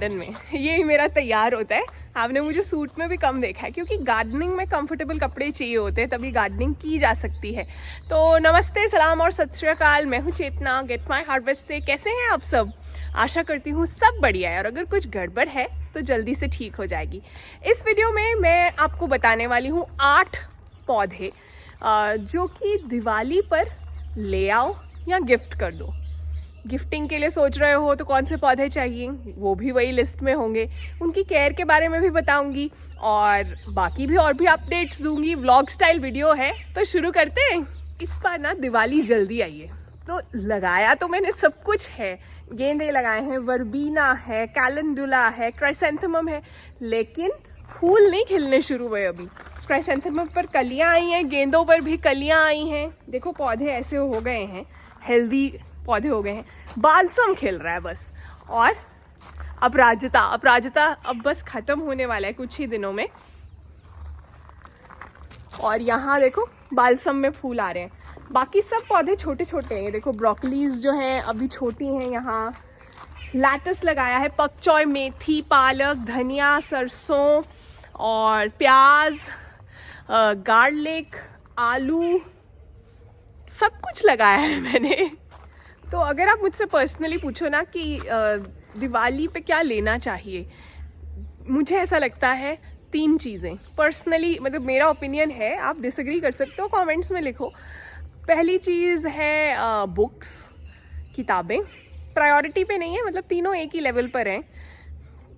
Garden में। ये मेरा तैयार होता है। आपने मुझे सूट में भी कम देखा है क्योंकि गार्डनिंग में कंफर्टेबल कपड़े चाहिए होते हैं, तभी गार्डनिंग की जा सकती है। तो नमस्ते, सलाम और सत श्री अकाल। मैं हूँ चेतना गेट माई हार्वेस्ट से। कैसे हैं आप सब? आशा करती हूँ सब बढ़िया है, और अगर कुछ गड़बड़ है तो जल्दी से ठीक हो जाएगी। इस वीडियो में मैं आपको बताने वाली हूँ 8 पौधे जो कि दिवाली पर ले आओ या गिफ्ट कर दो। गिफ्टिंग के लिए सोच रहे हो तो कौन से पौधे चाहिए, वो भी वही लिस्ट में होंगे। उनकी केयर के बारे में भी बताऊंगी और बाकी भी और भी अपडेट्स दूंगी। व्लॉग स्टाइल वीडियो है, तो शुरू करते हैं। इस बार ना दिवाली जल्दी आई है, तो लगाया तो मैंने सब कुछ है। गेंदे लगाए हैं, वर्बीना है, कैलेंडुला है, क्राइसेंथेमम है, लेकिन फूल नहीं खिलने शुरू हुए अभी। क्राइसेंथेमम पर कलियां आई हैं, गेंदों पर भी कलियां आई हैं। देखो पौधे ऐसे हो गए हैं, हेल्दी पौधे हो गए हैं। बालसम खिल रहा है बस। और अपराजिता अब बस खत्म होने वाला है कुछ ही दिनों में। और यहाँ देखो बालसम में फूल आ रहे हैं। बाकी सब पौधे छोटे छोटे हैं। देखो ब्रोकलीज जो हैं अभी छोटी हैं। यहाँ लैटस लगाया है, पक चॉय, मेथी, पालक, धनिया, सरसों और प्याज, गार्लिक, आलू, सब कुछ लगाया है मैंने। तो अगर आप मुझसे पर्सनली पूछो ना कि दिवाली पे क्या लेना चाहिए, मुझे ऐसा लगता है 3 चीज़ें पर्सनली, मतलब मेरा ओपिनियन है, आप डिसएग्री कर सकते हो, कमेंट्स में लिखो। पहली चीज़ है बुक्स, किताबें। प्रायोरिटी पे नहीं है, मतलब तीनों एक ही लेवल पर हैं,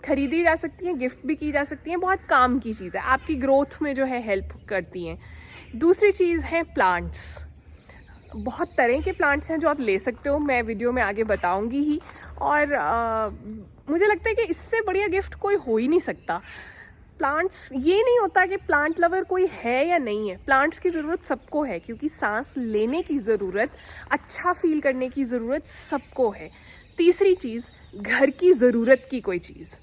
खरीदी जा सकती हैं, गिफ्ट भी की जा सकती हैं, बहुत काम की चीज़ है, आपकी ग्रोथ में जो है हेल्प करती हैं। दूसरी चीज़ है प्लांट्स। बहुत तरह के प्लांट्स हैं जो आप ले सकते हो, मैं वीडियो में आगे बताऊंगी ही। और मुझे लगता है कि इससे बढ़िया गिफ्ट कोई हो ही नहीं सकता। प्लांट्स, ये नहीं होता कि प्लांट लवर कोई है या नहीं है, प्लांट्स की ज़रूरत सबको है, क्योंकि सांस लेने की ज़रूरत, अच्छा फील करने की ज़रूरत सबको है। तीसरी चीज़, घर की ज़रूरत की कोई चीज़,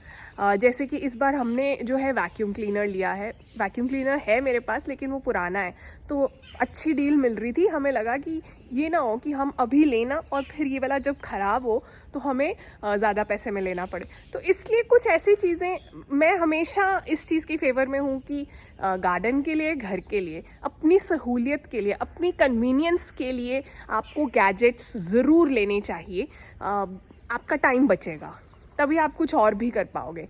जैसे कि इस बार हमने जो है वैक्यूम क्लीनर लिया है। वैक्यूम क्लीनर है मेरे पास, लेकिन वो पुराना है, तो अच्छी डील मिल रही थी। हमें लगा कि ये ना हो कि हम अभी लेना और फिर ये वाला जब ख़राब हो तो हमें ज़्यादा पैसे में लेना पड़े। तो इसलिए कुछ ऐसी चीज़ें, मैं हमेशा इस चीज़ की फेवर में हूँ कि गार्डन के लिए, घर के लिए, अपनी सहूलियत के लिए, अपनी कन्वीनियंस के लिए आपको गैजेट्स ज़रूर लेने चाहिए। आपका टाइम बचेगा, तभी आप कुछ और भी कर पाओगे।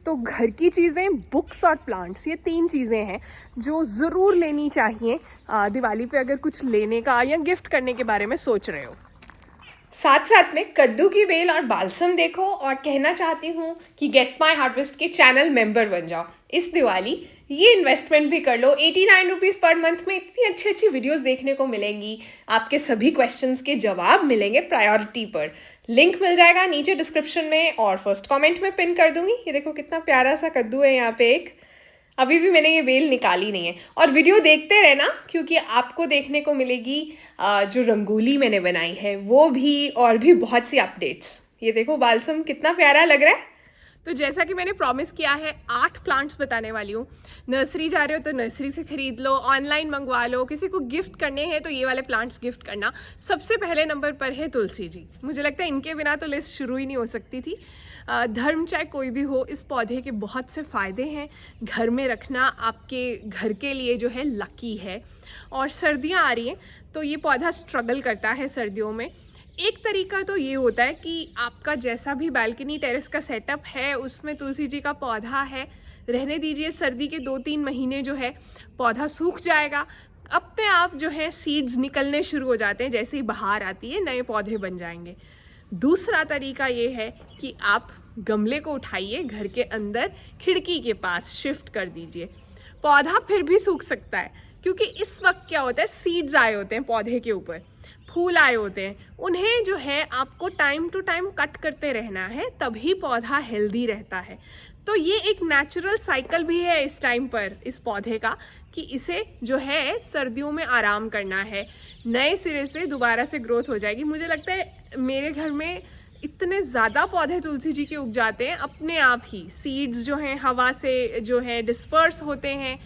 तो घर की चीज़ें, बुक्स और प्लांट्स, ये 3 चीज़ें हैं जो ज़रूर लेनी चाहिए दिवाली पे अगर कुछ लेने का या गिफ्ट करने के बारे में सोच रहे हो। साथ साथ में कद्दू की बेल और बालसम देखो, और कहना चाहती हूँ कि गेट माई हार्वेस्ट के चैनल मेंबर बन जाओ इस दिवाली। ये इन्वेस्टमेंट भी कर लो। 89 रुपीज़ पर मंथ में इतनी अच्छी अच्छी वीडियोस देखने को मिलेंगी, आपके सभी क्वेश्चंस के जवाब मिलेंगे प्रायोरिटी पर। लिंक मिल जाएगा नीचे डिस्क्रिप्शन में और फर्स्ट कमेंट में पिन कर दूंगी। ये देखो कितना प्यारा सा कद्दू है यहाँ पे एक। अभी भी मैंने ये बेल निकाली नहीं है। और वीडियो देखते रहना, क्योंकि आपको देखने को मिलेगी जो रंगोली मैंने बनाई है वो भी, और भी बहुत सी अपडेट्स। ये देखो बालसम कितना प्यारा लग रहा है। तो जैसा कि मैंने प्रॉमिस किया है, 8 प्लांट्स बताने वाली हूँ। नर्सरी जा रहे हो तो नर्सरी से खरीद लो, ऑनलाइन मंगवा लो, किसी को गिफ्ट करने हैं तो ये वाले प्लांट्स गिफ्ट करना। सबसे पहले नंबर पर है तुलसी जी। मुझे लगता है इनके बिना तो लिस्ट शुरू ही नहीं हो सकती थी। धर्म चाहे कोई भी हो, इस पौधे के बहुत से फ़ायदे हैं। घर में रखना आपके घर के लिए जो है लकी है। और सर्दियाँ आ रही हैं तो ये पौधा स्ट्रगल करता है सर्दियों में। एक तरीका तो ये होता है कि आपका जैसा भी बालकनी टेरेस का सेटअप है उसमें तुलसी जी का पौधा है, रहने दीजिए। सर्दी के 2-3 महीने जो है पौधा सूख जाएगा, अपने आप जो है सीड्स निकलने शुरू हो जाते हैं। जैसे ही बहार आती है नए पौधे बन जाएंगे। दूसरा तरीका ये है कि आप गमले को उठाइए, घर के अंदर खिड़की के पास शिफ्ट कर दीजिए। पौधा फिर भी सूख सकता है, क्योंकि इस वक्त क्या होता है, सीड्स आए होते हैं पौधे के ऊपर, फूल आए होते हैं, उन्हें जो है आपको टाइम टू टाइम कट करते रहना है, तभी पौधा हेल्दी रहता है। तो ये एक नेचुरल साइकिल भी है इस टाइम पर इस पौधे का, कि इसे जो है सर्दियों में आराम करना है, नए सिरे से दोबारा से ग्रोथ हो जाएगी। मुझे लगता है मेरे घर में इतने ज़्यादा पौधे तुलसी जी के उग जाते हैं अपने आप ही। सीड्स जो हैं हवा से जो है डिस्पर्स होते हैं,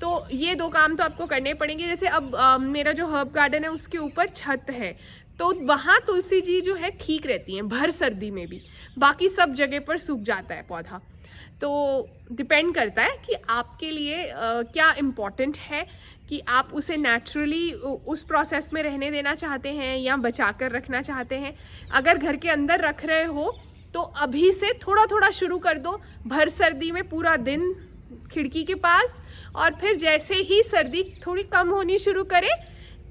तो ये 2 काम तो आपको करने पड़ेंगे। जैसे अब मेरा जो हर्ब गार्डन है उसके ऊपर छत है, तो वहाँ तुलसी जी जो है ठीक रहती हैं भर सर्दी में भी, बाकी सब जगह पर सूख जाता है पौधा। तो डिपेंड करता है कि आपके लिए क्या इम्पोर्टेंट है, कि आप उसे नेचुरली उस प्रोसेस में रहने देना चाहते हैं या बचा कर रखना चाहते हैं। अगर घर के अंदर रख रहे हो तो अभी से थोड़ा थोड़ा शुरू कर दो, भर सर्दी में पूरा दिन खिड़की के पास, और फिर जैसे ही सर्दी थोड़ी कम होनी शुरू करे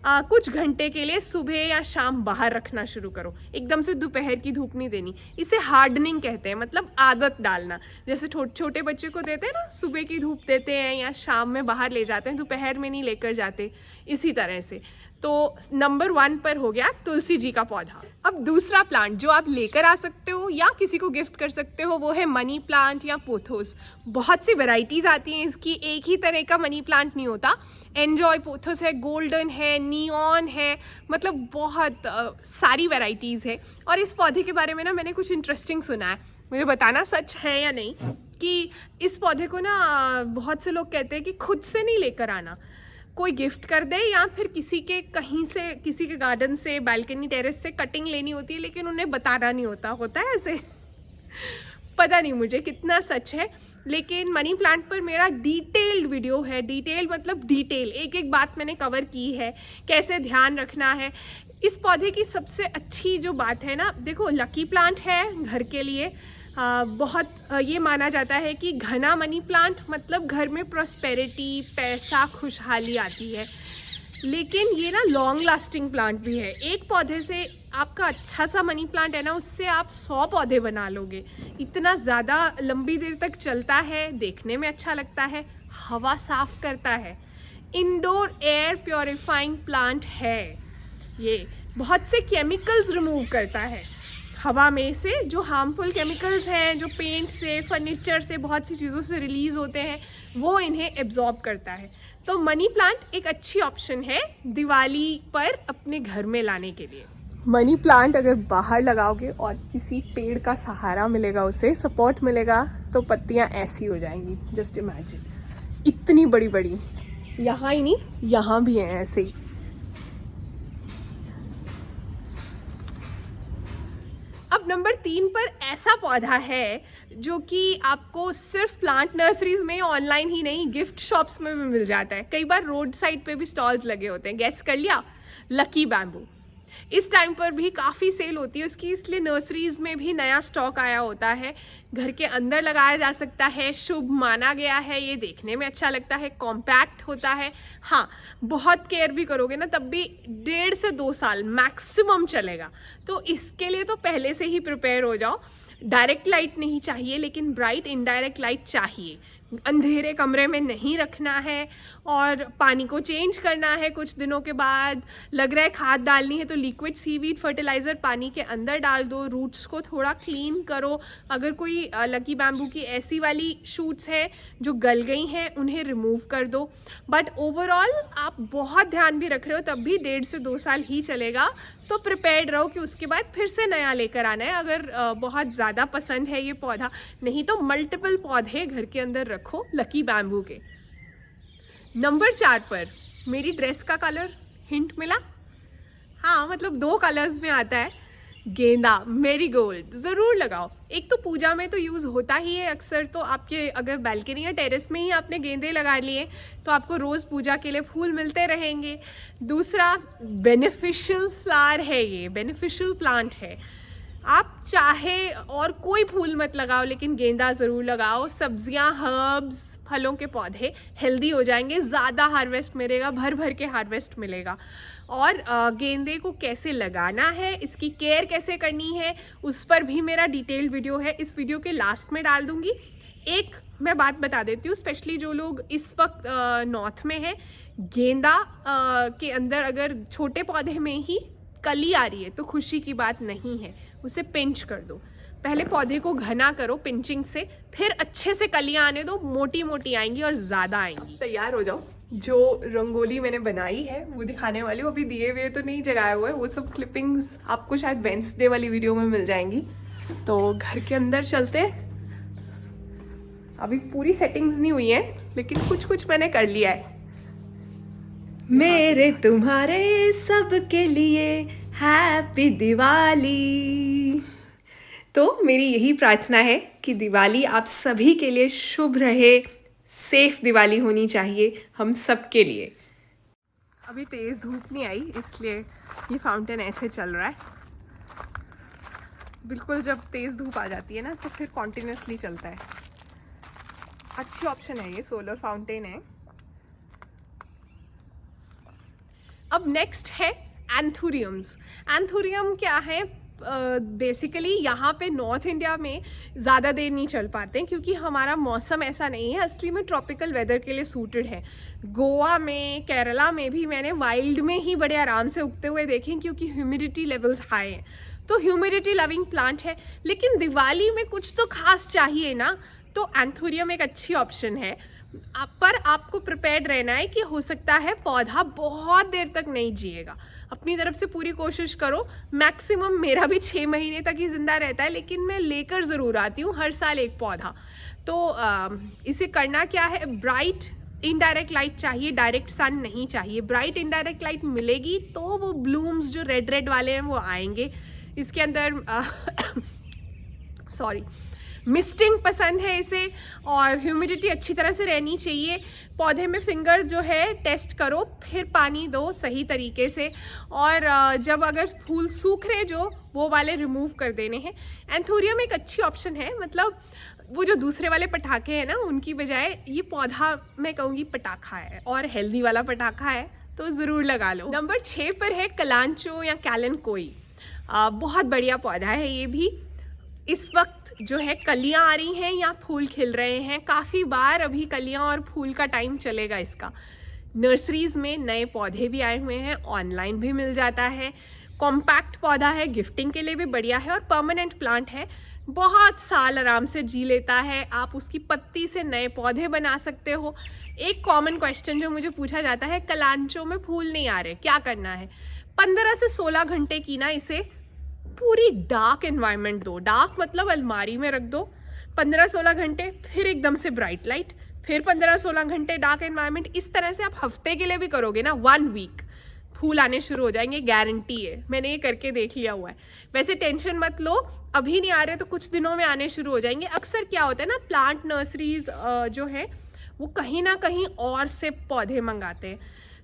कुछ घंटे के लिए सुबह या शाम बाहर रखना शुरू करो। एकदम से दोपहर की धूप नहीं देनी। इसे हार्डनिंग कहते हैं, मतलब आदत डालना। जैसे छोटे बच्चे को देते हैं ना, सुबह की धूप देते हैं या शाम में बाहर ले जाते हैं, दोपहर में नहीं लेकर जाते, इसी तरह से। तो नंबर 1 पर हो गया तुलसी जी का पौधा। अब दूसरा प्लांट जो आप लेकर आ सकते हो या किसी को गिफ्ट कर सकते हो वो है मनी प्लांट या पोथोस। बहुत सी वैरायटीज आती हैं इसकी, एक ही तरह का मनी प्लांट नहीं होता। एन्जॉय पोथोस है, गोल्डन है, नियॉन है, मतलब बहुत सारी वैरायटीज़ है। और इस पौधे के बारे में ना मैंने कुछ इंटरेस्टिंग सुना है, मुझे बताना सच है या नहीं, कि इस पौधे को ना बहुत से लोग कहते हैं कि खुद से नहीं लेकर आना, कोई गिफ्ट कर दे या फिर किसी के कहीं से, किसी के गार्डन से, बालकनी टेरेस से कटिंग लेनी होती है, लेकिन उन्हें बताना नहीं होता है ऐसे। पता नहीं मुझे कितना सच है, लेकिन मनी प्लांट पर मेरा डिटेल्ड वीडियो है। डिटेल मतलब डिटेल, एक एक बात मैंने कवर की है, कैसे ध्यान रखना है। इस पौधे की सबसे अच्छी जो बात है ना, देखो लकी प्लांट है घर के लिए, बहुत ये माना जाता है कि घना मनी प्लांट मतलब घर में प्रॉस्पेरिटी, पैसा, खुशहाली आती है। लेकिन ये ना लॉन्ग लास्टिंग प्लांट भी है। एक पौधे से आपका अच्छा सा मनी प्लांट है ना, उससे आप 100 पौधे बना लोगे। इतना ज़्यादा लंबी देर तक चलता है, देखने में अच्छा लगता है, हवा साफ करता है, इंडोर एयर प्योरीफाइंग प्लांट है ये। बहुत से केमिकल्स रिमूव करता है हवा में से, जो हार्मफुल केमिकल्स हैं, जो पेंट से, फर्नीचर से, बहुत सी चीज़ों से रिलीज़ होते हैं, वो इन्हें एब्जॉर्ब करता है। तो मनी प्लांट एक अच्छी ऑप्शन है दिवाली पर अपने घर में लाने के लिए। मनी प्लांट अगर बाहर लगाओगे और किसी पेड़ का सहारा मिलेगा, उसे सपोर्ट मिलेगा, तो पत्तियां ऐसी हो जाएंगी। जस्ट इमेजिन, इतनी बड़ी बड़ी, यहाँ ही नहीं यहाँ भी हैं ऐसे ही। अब नंबर 3 पर ऐसा पौधा है जो कि आपको सिर्फ प्लांट नर्सरीज में, ऑनलाइन ही नहीं, गिफ्ट शॉप्स में भी मिल जाता है। कई बार रोड साइड पे भी स्टॉल्स लगे होते हैं। गैस कर लिया, लकी बैम्बू। इस टाइम पर भी काफ़ी सेल होती है उसकी, इसलिए नर्सरीज में भी नया स्टॉक आया होता है। घर के अंदर लगाया जा सकता है, शुभ माना गया है, ये देखने में अच्छा लगता है, कॉम्पैक्ट होता है। हाँ, बहुत केयर भी करोगे ना तब भी 1.5 से 2 साल मैक्सिमम चलेगा। तो इसके लिए तो पहले से ही प्रिपेयर हो जाओ। डायरेक्ट लाइट नहीं चाहिए, लेकिन ब्राइट इनडायरेक्ट लाइट चाहिए। अंधेरे कमरे में नहीं रखना है, और पानी को चेंज करना है कुछ दिनों के बाद। लग रहा है खाद डालनी है तो लिक्विड सीवीड फर्टिलाइज़र पानी के अंदर डाल दो। रूट्स को थोड़ा क्लीन करो। अगर कोई लकी बैम्बू की ऐसी वाली शूट्स है जो गल गई हैं, उन्हें रिमूव कर दो। बट ओवरऑल आप बहुत ध्यान भी रख रहे हो तब भी 1.5 से 2 साल ही चलेगा। तो प्रिपेयर्ड रहो कि उसके बाद फिर से नया लेकर आना है, अगर बहुत ज़्यादा पसंद है ये पौधा। नहीं तो मल्टीपल पौधे घर के अंदर रखो लकी बैम्बू के। नंबर 4 पर मेरी ड्रेस का कलर हिंट मिला? हाँ, मतलब 2 कलर्स में आता है। गेंदा, मेरीगोल्ड ज़रूर लगाओ। एक तो पूजा में तो यूज़ होता ही है अक्सर, तो आपके अगर बालकनी या टेरेस में ही आपने गेंदे लगा लिए तो आपको रोज़ पूजा के लिए फूल मिलते रहेंगे। दूसरा, बेनिफिशियल फ्लावर है, ये बेनिफिशियल प्लांट है। आप चाहे और कोई फूल मत लगाओ, लेकिन गेंदा ज़रूर लगाओ। सब्जियां, हर्ब्स, फलों के पौधे हेल्दी हो जाएंगे, ज़्यादा हार्वेस्ट मिलेगा, भर भर के हार्वेस्ट मिलेगा। और गेंदे को कैसे लगाना है, इसकी केयर कैसे करनी है, उस पर भी मेरा डिटेल्ड वीडियो है, इस वीडियो के लास्ट में डाल दूँगी। एक मैं बात बता देती हूँ, स्पेशली जो लोग इस वक्त नॉर्थ में हैं, गेंदा के अंदर अगर छोटे पौधे में ही कली आ रही है तो खुशी की बात नहीं है, उसे पिंच कर दो। पहले पौधे को घना करो पिंचिंग से, फिर अच्छे से कलियां आने दो, मोटी मोटी आएंगी और ज़्यादा आएंगी। तैयार हो जाओ। जो रंगोली मैंने बनाई है वो दिखाने वाली हूँ। अभी दिए हुए तो नहीं जगाया हुआ है, वो सब क्लिपिंग्स आपको शायद वेंसडे वाली वीडियो में मिल जाएंगी। तो घर के अंदर चलते। अभी पूरी सेटिंग्स नहीं हुई है, लेकिन कुछ कुछ मैंने कर लिया है। मेरे तुम्हारे सबके लिए हैप्पी दिवाली। तो मेरी यही प्रार्थना है कि दिवाली आप सभी के लिए शुभ रहे, सेफ दिवाली होनी चाहिए हम सब के लिए। अभी तेज़ धूप नहीं आई, इसलिए ये फाउंटेन ऐसे चल रहा है। बिल्कुल जब तेज़ धूप आ जाती है ना तो फिर कॉन्टिन्यूसली चलता है। अच्छी ऑप्शन है, ये सोलर फाउंटेन है। अब नेक्स्ट है एंथुरियम्स। एंथुरियम क्या है? बेसिकली यहाँ पे नॉर्थ इंडिया में ज़्यादा देर नहीं चल पाते हैं क्योंकि हमारा मौसम ऐसा नहीं है, असली में ट्रॉपिकल वेदर के लिए सूटेड है। गोवा में, केरला में भी मैंने वाइल्ड में ही बड़े आराम से उगते हुए देखे क्योंकि ह्यूमिडिटी लेवल्स हाई हैं, तो ह्यूमिडिटी लविंग प्लांट है। लेकिन दिवाली में कुछ तो खास चाहिए ना, तो एंथुरियम एक अच्छी ऑप्शन है। पर आपको प्रिपेयर्ड रहना है कि हो सकता है पौधा बहुत देर तक नहीं जिएगा। अपनी तरफ से पूरी कोशिश करो। मैक्सिमम मेरा भी 6 महीने तक ही जिंदा रहता है, लेकिन मैं लेकर ज़रूर आती हूँ हर साल एक पौधा। तो इसे करना क्या है, ब्राइट इनडायरेक्ट लाइट चाहिए, डायरेक्ट सन नहीं चाहिए। ब्राइट इनडायरेक्ट लाइट मिलेगी तो वो ब्लूम्स जो रेड रेड वाले हैं वो आएंगे। इसके अंदर मिस्टिंग पसंद है इसे, और ह्यूमिडिटी अच्छी तरह से रहनी चाहिए। पौधे में फिंगर जो है टेस्ट करो, फिर पानी दो सही तरीके से, और जब अगर फूल सूख रहे जो वो वाले रिमूव कर देने हैं। एंथुरियम एक अच्छी ऑप्शन है, मतलब वो जो दूसरे वाले पटाखे हैं ना उनकी बजाय ये पौधा मैं कहूँगी पटाखा है, और हेल्दी वाला पटाखा है, तो ज़रूर लगा लो। नंबर 6 पर है कलांचो या कैलेनकोई। बहुत बढ़िया पौधा है ये भी। इस वक्त जो है कलियां आ रही हैं या फूल खिल रहे हैं, काफ़ी बार अभी कलियां और फूल का टाइम चलेगा इसका। नर्सरीज़ में नए पौधे भी आए हुए हैं, ऑनलाइन भी मिल जाता है। कॉम्पैक्ट पौधा है, गिफ्टिंग के लिए भी बढ़िया है, और परमानेंट प्लांट है, बहुत साल आराम से जी लेता है। आप उसकी पत्ती से नए पौधे बना सकते हो। एक कॉमन क्वेश्चन जो मुझे पूछा जाता है, कलांचो में फूल नहीं आ रहे, क्या करना है? 15 से 16 घंटे की ना इसे पूरी डार्क एनवायरनमेंट दो। डार्क मतलब अलमारी में रख दो 15-16 घंटे, फिर एकदम से ब्राइट लाइट, फिर 15-16 घंटे डार्क एनवायरनमेंट। इस तरह से आप हफ्ते के लिए भी करोगे ना, 1 वीक, फूल आने शुरू हो जाएंगे, गारंटी है। मैंने ये करके देख लिया हुआ है। वैसे टेंशन मत लो, अभी नहीं आ रहे तो कुछ दिनों में आने शुरू हो जाएंगे। अक्सर क्या होता है ना, प्लांट नर्सरीज जो है वो कहीं ना कहीं और से पौधे मंगाते हैं,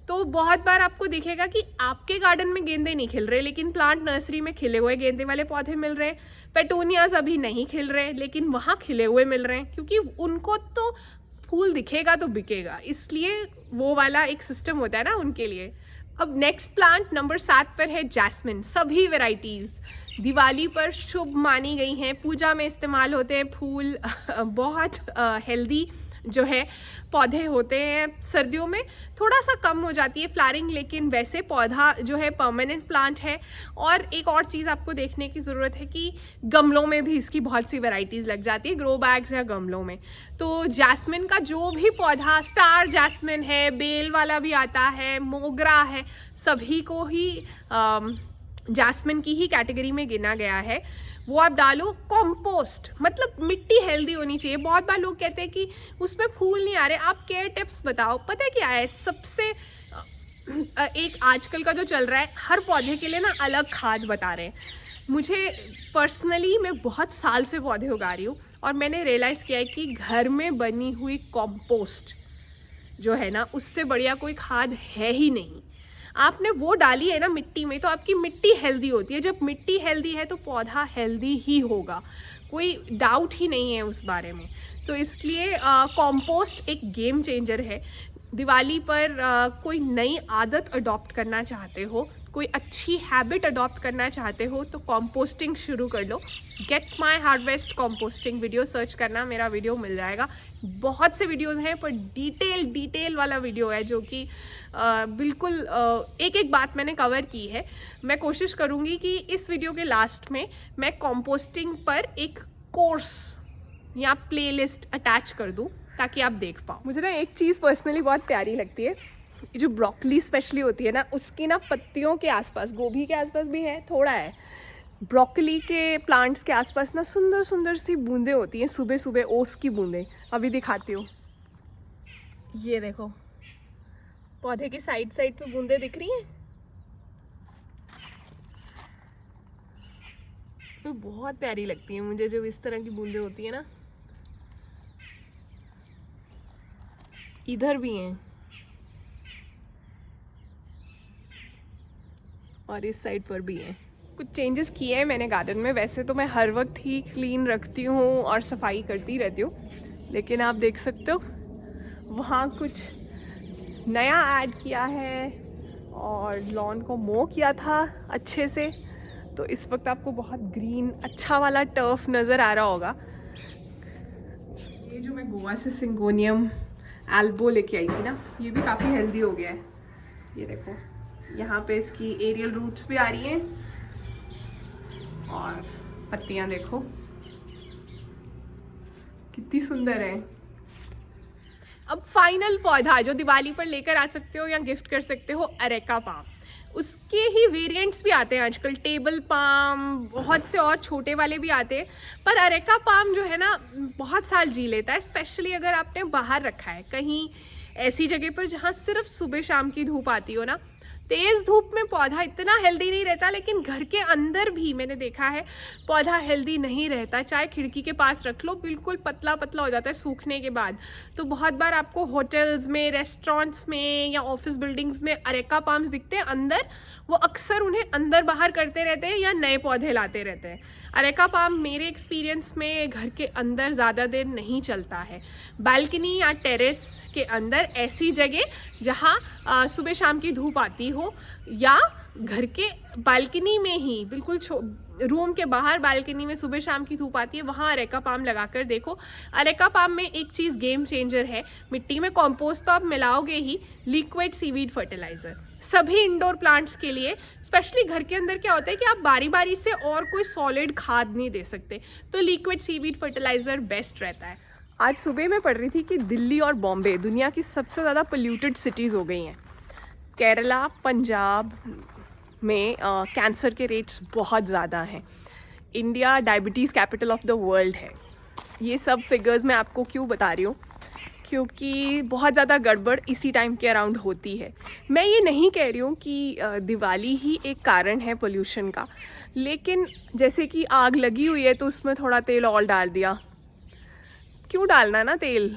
तो बहुत बार आपको दिखेगा कि आपके गार्डन में गेंदे नहीं खिल रहे, लेकिन प्लांट नर्सरी में खिले हुए गेंदे वाले पौधे मिल रहे हैं। पेटूनियाज अभी नहीं खिल रहे, लेकिन वहाँ खिले हुए मिल रहे हैं, क्योंकि उनको तो फूल दिखेगा तो बिकेगा, इसलिए वो वाला एक सिस्टम होता है ना उनके लिए। अब नेक्स्ट प्लांट नंबर 7 पर है जैस्मिन। सभी वेराइटीज़ दिवाली पर शुभ मानी गई हैं, पूजा में इस्तेमाल होते हैं फूल। बहुत हेल्दी जो है पौधे होते हैं। सर्दियों में थोड़ा सा कम हो जाती है फ्लावरिंग, लेकिन वैसे पौधा जो है परमानेंट प्लांट है। और एक और चीज़ आपको देखने की ज़रूरत है कि गमलों में भी इसकी बहुत सी वैरायटीज़ लग जाती है, ग्रो बैग्स या गमलों में। तो जैस्मिन का जो भी पौधा, स्टार जैस्मिन है, बेल वाला भी आता है, मोगरा है, सभी को ही जैस्मिन की ही कैटेगरी में गिना गया है। वो आप डालो। कंपोस्ट मतलब मिट्टी हेल्दी होनी चाहिए। बहुत बार लोग कहते हैं कि उसमें फूल नहीं आ रहे, आप केयर टिप्स बताओ। पता है क्या है, सबसे एक आजकल का जो चल रहा है, हर पौधे के लिए ना अलग खाद बता रहे हैं। मुझे पर्सनली, मैं बहुत साल से पौधे उगा रही हूँ, और मैंने रियलाइज़ किया है कि घर में बनी हुई कंपोस्ट जो है ना, उससे बढ़िया कोई खाद है ही नहीं। आपने वो डाली है ना मिट्टी में, तो आपकी मिट्टी हेल्दी होती है। जब मिट्टी हेल्दी है तो पौधा हेल्दी ही होगा, कोई डाउट ही नहीं है उस बारे में। तो इसलिए कंपोस्ट एक गेम चेंजर है। दिवाली पर कोई नई आदत अडॉप्ट करना चाहते हो, कोई अच्छी हैबिट अडॉप्ट करना चाहते हो, तो कंपोस्टिंग शुरू कर लो। Get my harvest composting video search करना, मेरा वीडियो मिल जाएगा। बहुत से वीडियोस हैं, पर डिटेल वाला वीडियो है जो कि बिल्कुल एक एक बात मैंने कवर की है। मैं कोशिश करूँगी कि इस वीडियो के लास्ट में मैं कंपोस्टिंग पर एक कोर्स या प्लेलिस्ट अटैच कर दूँ, ताकि आप देख पाओ। मुझे ना एक चीज़ पर्सनली बहुत प्यारी लगती है, जो ब्रोकली स्पेशली होती है ना, उसकी ना पत्तियों के आसपास, गोभी के आसपास भी है, थोड़ा है, ब्रोकली के प्लांट्स के आसपास ना सुंदर सुंदर सी बूंदें होती हैं, सुबह सुबह ओस की बूंदें। अभी दिखाती हूँ, ये देखो पौधे की साइड साइड पे बूंदें दिख रही हैं। तो बहुत प्यारी लगती है मुझे जब इस तरह की बूंदें होती है ना। इधर भी हैं और इस साइड पर भी हैं। कुछ चेंजेस किए हैं मैंने गार्डन में। वैसे तो मैं हर वक्त ही क्लीन रखती हूँ और सफाई करती रहती हूँ, लेकिन आप देख सकते हो वहाँ कुछ नया ऐड किया है और लॉन को मो किया था अच्छे से। तो इस वक्त आपको बहुत ग्रीन अच्छा वाला टर्फ नज़र आ रहा होगा। ये जो मैं गोवा से सिंगोनियम एल्बो लेके आई थी ना, ये भी काफ़ी हेल्दी हो गया है। ये देखो यहाँ पे इसकी एरियल रूट्स भी आ रही हैं और पत्तियाँ देखो कितनी सुंदर है। अब फाइनल पौधा जो दिवाली पर लेकर आ सकते हो या गिफ्ट कर सकते हो, अरेका पाम। उसके ही वेरिएंट्स भी आते हैं आजकल, टेबल पाम, बहुत से और छोटे वाले भी आते हैं। पर अरेका पाम जो है ना बहुत साल जी लेता है, स्पेशली अगर आपने बाहर रखा है कहीं ऐसी जगह पर जहाँ सिर्फ सुबह शाम की धूप आती हो ना। तेज़ धूप में पौधा इतना हेल्दी नहीं रहता, लेकिन घर के अंदर भी मैंने देखा है पौधा हेल्दी नहीं रहता। चाहे खिड़की के पास रख लो, बिल्कुल पतला पतला हो जाता है सूखने के बाद। तो बहुत बार आपको होटल्स में, रेस्टोरेंट्स में या ऑफिस बिल्डिंग्स में अरेका पाम्स दिखते हैं अंदर। वो अक्सर उन्हें अंदर बाहर करते रहते हैं या नए पौधे लाते रहते हैं। अरेका पाम मेरे एक्सपीरियंस में घर के अंदर ज़्यादा देर नहीं चलता है। बालकनी या टेरेस के अंदर ऐसी जगह जहाँ सुबह शाम की धूप आती हो, या घर के बालकनी में ही बिल्कुल रूम के बाहर बालकनी में सुबह शाम की धूप आती है, वहाँ अरेका पाम लगा कर देखो। अरेका पाम में एक चीज़ गेम चेंजर है, मिट्टी में कॉम्पोस्ट तो आप मिलाओगे ही, लिक्विड सीवीड फर्टिलाइज़र सभी इंडोर प्लांट्स के लिए। स्पेशली घर के अंदर क्या होता है कि आप बारी बारी से और कोई सॉलिड खाद नहीं दे सकते, तो लिक्विड सीवीड फर्टिलाइज़र बेस्ट रहता है। आज सुबह मैं पढ़ रही थी कि दिल्ली और बॉम्बे दुनिया की सबसे ज़्यादा पोल्यूटेड सिटीज़ हो गई हैं। केरला, पंजाब में कैंसर के रेट्स बहुत ज़्यादा हैं। India diabetes capital of the world है। ये सब फिगर्स मैं आपको क्यों बता रही हूँ, क्योंकि बहुत ज़्यादा गड़बड़ इसी टाइम के अराउंड होती है। मैं ये नहीं कह रही हूँ कि दिवाली ही एक कारण है पोल्यूशन का, लेकिन जैसे कि आग लगी हुई है तो उसमें थोड़ा तेल और डाल दिया, क्यों डालना ना तेल।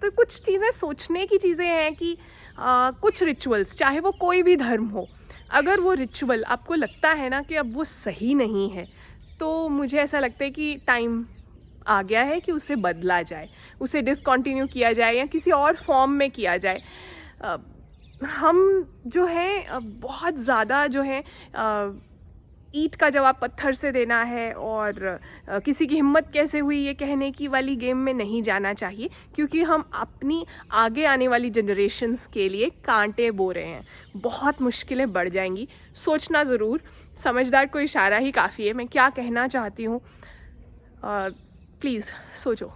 तो कुछ चीज़ें सोचने की चीज़ें हैं कि कुछ रिचुअल्स, चाहे वो कोई भी धर्म हो, अगर वो रिचुअल आपको लगता है ना कि अब वो सही नहीं है, तो मुझे ऐसा लगता है कि टाइम आ गया है कि उसे बदला जाए, उसे डिसकंटिन्यू किया जाए या किसी और फॉर्म में किया जाए। हम जो है बहुत ज़्यादा जो है ईंट का जवाब पत्थर से देना है और किसी की हिम्मत कैसे हुई ये कहने की वाली गेम में नहीं जाना चाहिए, क्योंकि हम अपनी आगे आने वाली जनरेशन्स के लिए कांटे बो रहे हैं। बहुत मुश्किलें बढ़ जाएंगी। सोचना ज़रूर, समझदार को इशारा ही काफ़ी है। मैं क्या कहना चाहती हूँ, प्लीज़ सोचो।